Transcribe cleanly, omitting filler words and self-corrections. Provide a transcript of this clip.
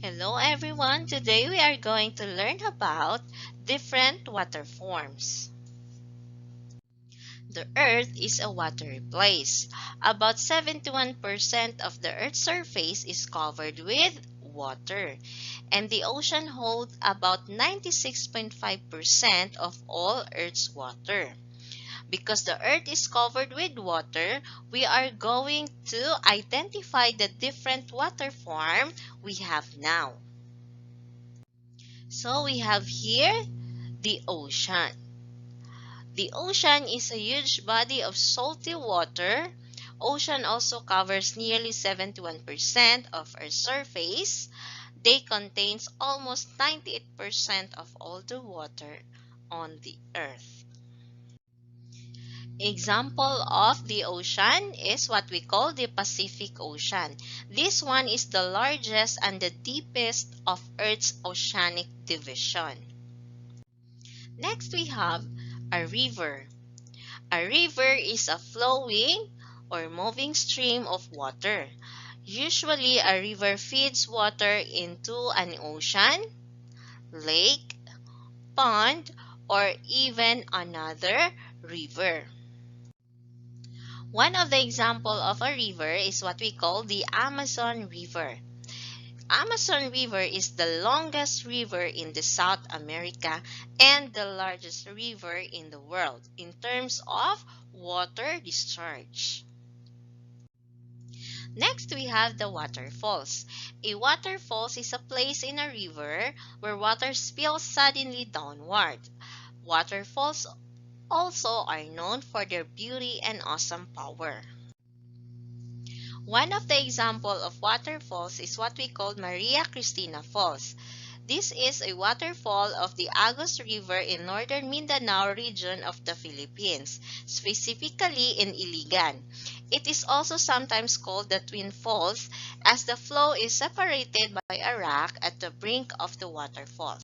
Hello everyone, today we are going to learn about different water forms. The Earth is a watery place. About 71% of the Earth's surface is covered with water, and the ocean holds about 96.5% of all Earth's water. Because the Earth is covered with water, we are going to identify the different water forms we have now. So we have here the ocean. The ocean is a huge body of salty water. Ocean also covers nearly 71% of Earth's surface. They contains almost 98% of all the water on the Earth. Example of the ocean is what we call the Pacific Ocean. This one is the largest and the deepest of Earth's oceanic division. Next we have a river. A river is a flowing or moving stream of water. Usually a river feeds water into an ocean, lake, pond, or even another river. One of the example of a river is what we call the Amazon River. Amazon River is the longest river in the South America and the largest river in the world in terms of water discharge. Next, we have the waterfalls. A waterfalls is a place in a river where water spills suddenly downward. Waterfalls also are known for their beauty and awesome power. One of the examples of waterfalls is what we call Maria Cristina Falls. This is a waterfall of the Agus River in northern Mindanao region of the Philippines, specifically in Iligan. It is also sometimes called the Twin Falls as the flow is separated by a rock at the brink of the waterfall.